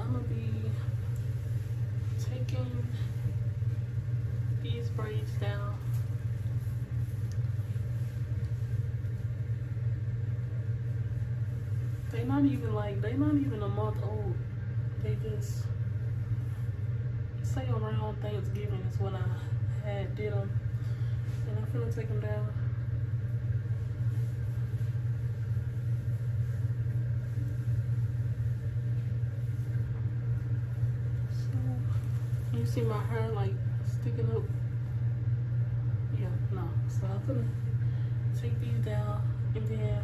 I'm gonna be taking these braids down. They're not even a month old. They just say around Thanksgiving is when I did them, and I'm finna take them down. So you see my hair like sticking up? Yeah, no. So I'm gonna take these down, and then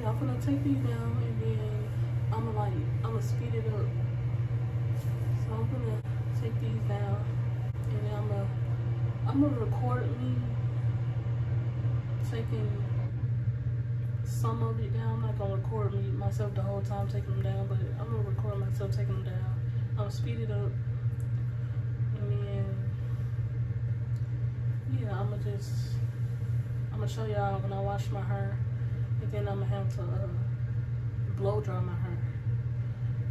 I'm gonna take these down, and then I'm gonna speed it up. So I'm gonna take these down, and then I'm gonna record me taking some of it down. I'm not gonna record me myself the whole time taking them down, but I'm gonna record myself taking them down. I'm gonna speed it up, and then yeah, I'm gonna show y'all when I wash my hair, and then I'm gonna have to blow dry my hair,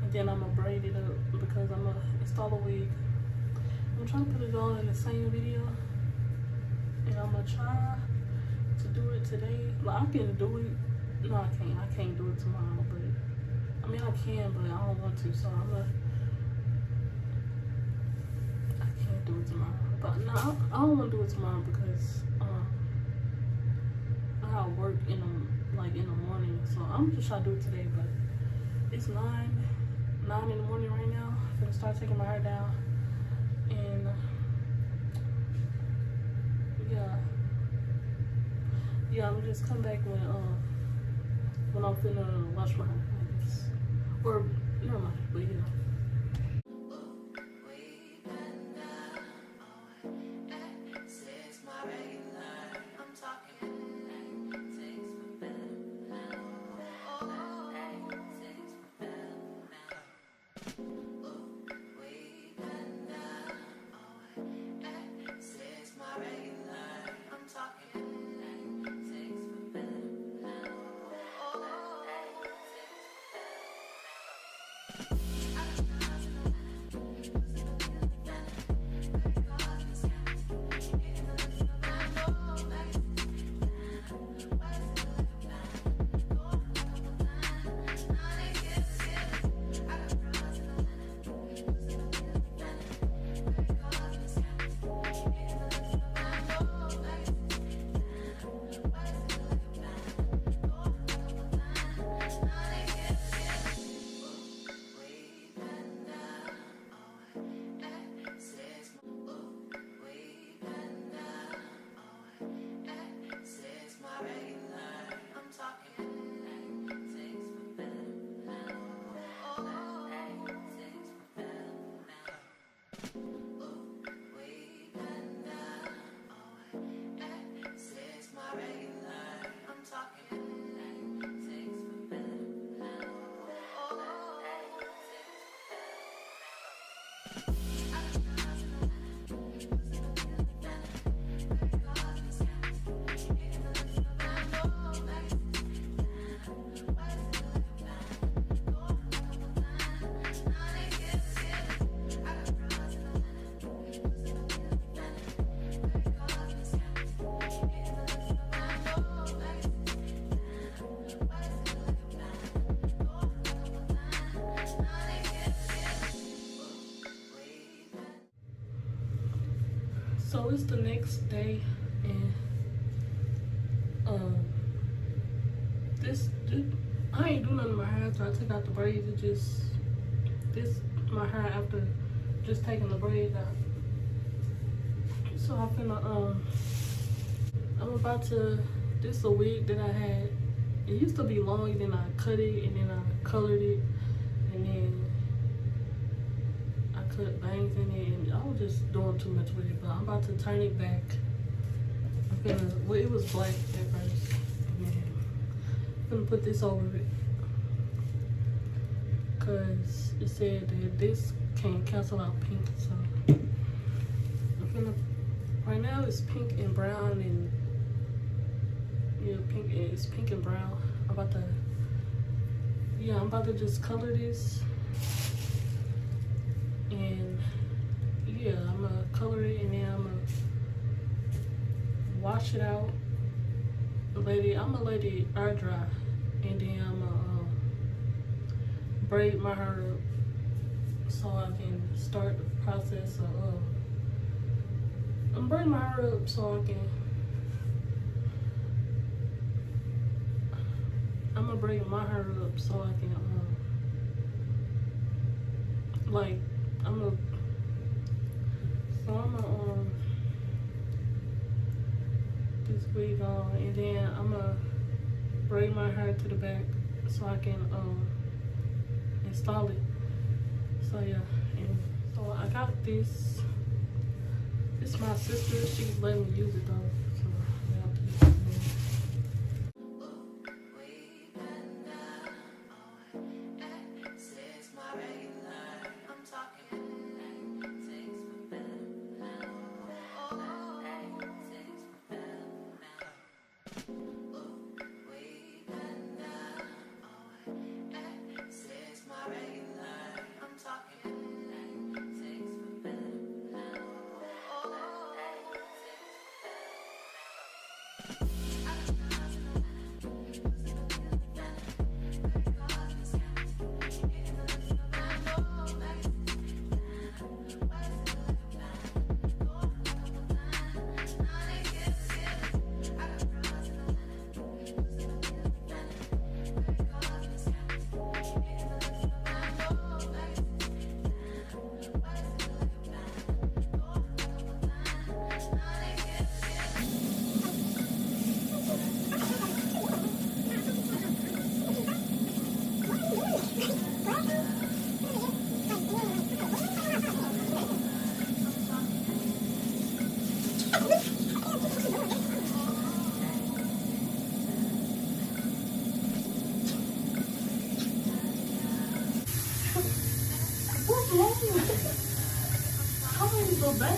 and then I'm gonna braid it up because I'm gonna install a wig. I'm trying to put it all in the same video, and I'm gonna try to do it today. Like, I can do it. No, I can't do it tomorrow, but I mean I can, but I don't want to. So I can't do it tomorrow. But no, I don't want to do it tomorrow because I gotta work in the morning. So I'm just trying to do it today. But it's 9 in the morning right now. I'm gonna start taking my hair down, and yeah, I'm just come back when I'm finna wash my hair, I guess. Or never mind, but yeah. So it's the next day, and I ain't do nothing to my hair after I took out the braids. My hair after just taking the braids out. So I'm about to, this is a wig that I had. It used to be long, and then I cut it, and then I colored it, and then I cut bangs in it, and I was just doing too much with it. But I'm about to turn it back. Well, it was black at first. I'm gonna put this over it, cause it said that this can cancel out pink. So I'm gonna. Right now it's pink and brown, and yeah, it's pink and brown. I'm about to, yeah, I'm about to just color this. And yeah, I'm gonna color it and then I'm gonna wash it out. I'm gonna let it air dry, and then I'm gonna braid my hair up so I can start the process of I'm braiding my hair up so I'm gonna braid my hair up so I can like I'm gonna this wig on, and then I'm gonna braid my hair to the back so I can install it. So yeah, and so I got this. This is my sister. She's letting me use it though. So I have to use it. What's wrong with it? How are you so bad?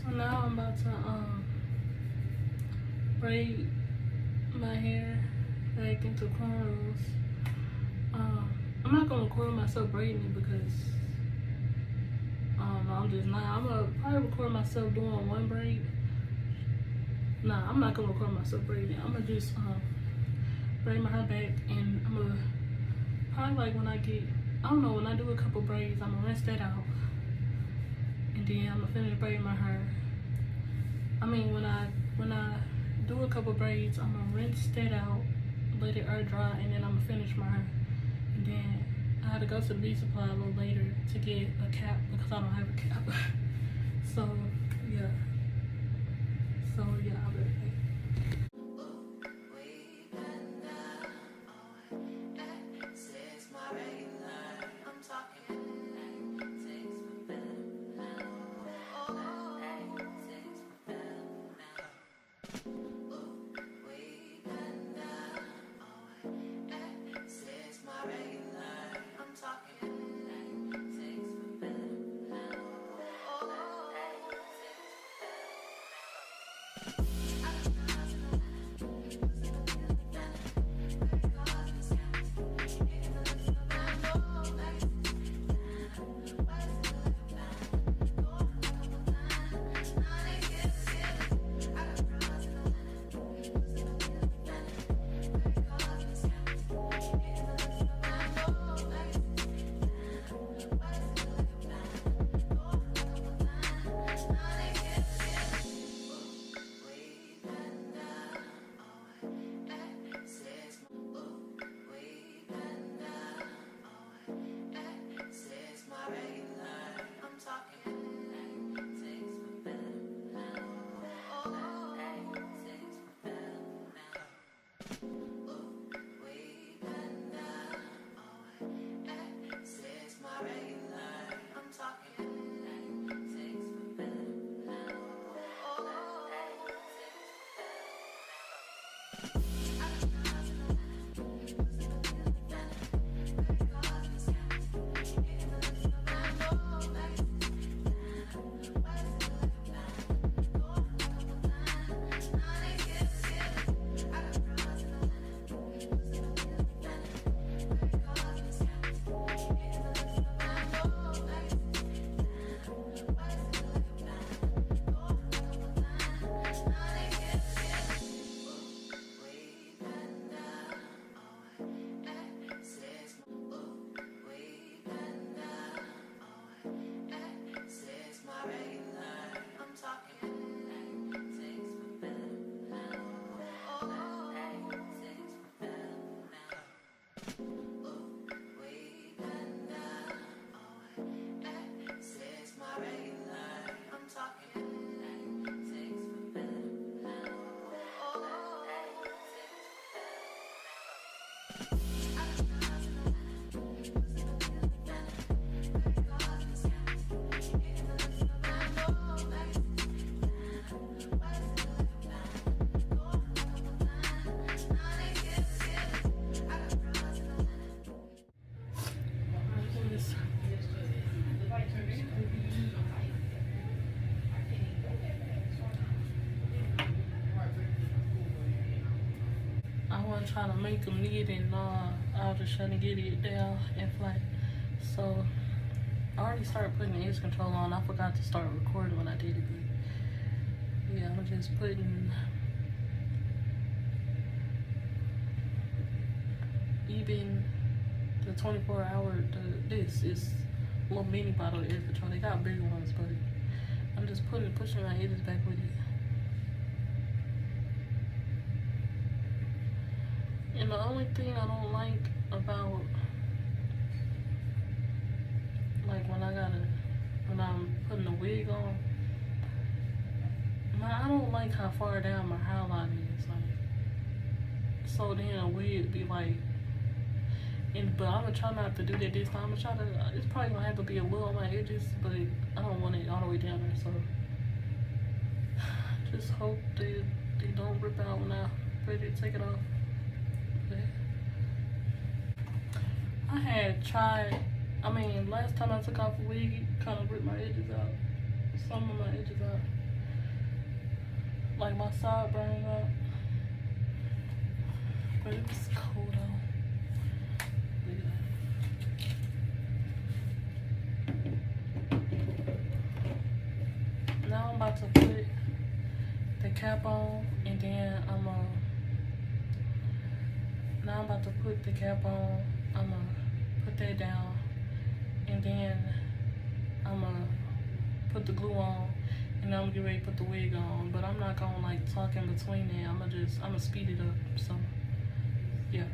So now I'm about to braid my hair back into cornrows. I'm not gonna record myself braiding it because I'm just not. I'm gonna probably record myself doing one braid. Nah, I'm not gonna record myself braiding. I'm gonna just braid my hair back, and I'm gonna probably, like, when I get, I don't know, when I do a couple braids, I'm gonna rinse that out, and then I'm gonna finish braiding my hair. I mean, when I do a couple braids, I'm gonna rinse that out, let it air dry, and then I'm gonna finish my hair. And then I had to go to the beauty supply a little later to get a cap because I don't have a cap. So yeah, I'll be right back. I wasn't trying to make them neat and I was just trying to get it down and flat. So I already started putting the edge control on. I forgot to start recording when I did it, but yeah, I'm just putting even the 24-hour. This is a little mini bottle of edge control. They got bigger ones, but I'm just pushing my edges back with it. And the only thing I don't like about, like when I'm putting the wig on, I don't like how far down my hairline is. Like, so then a wig be like, but I'm gonna try not to do that this time. I'm gonna try to, it's probably gonna have to be a little on my edges, but I don't want it all the way down there. So just hope they don't rip out when I'm ready to take it off. I had tried, last time I took off a wig, it kind of ripped my edges out. Some of my edges out. Like my sideburns out. But it was cold out. Now I'm about to put the cap on, and then now I'm about to put the cap on. I'm gonna put that down, and then I'm gonna put the glue on, and then I'm gonna get ready to put the wig on. But I'm not gonna like talk in between there. I'm gonna speed it up. So yeah.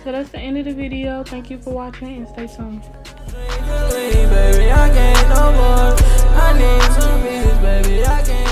So that's the end of the video. Thank you for watching and stay tuned. Baby, I can't no more. I need some peace, baby. I can't.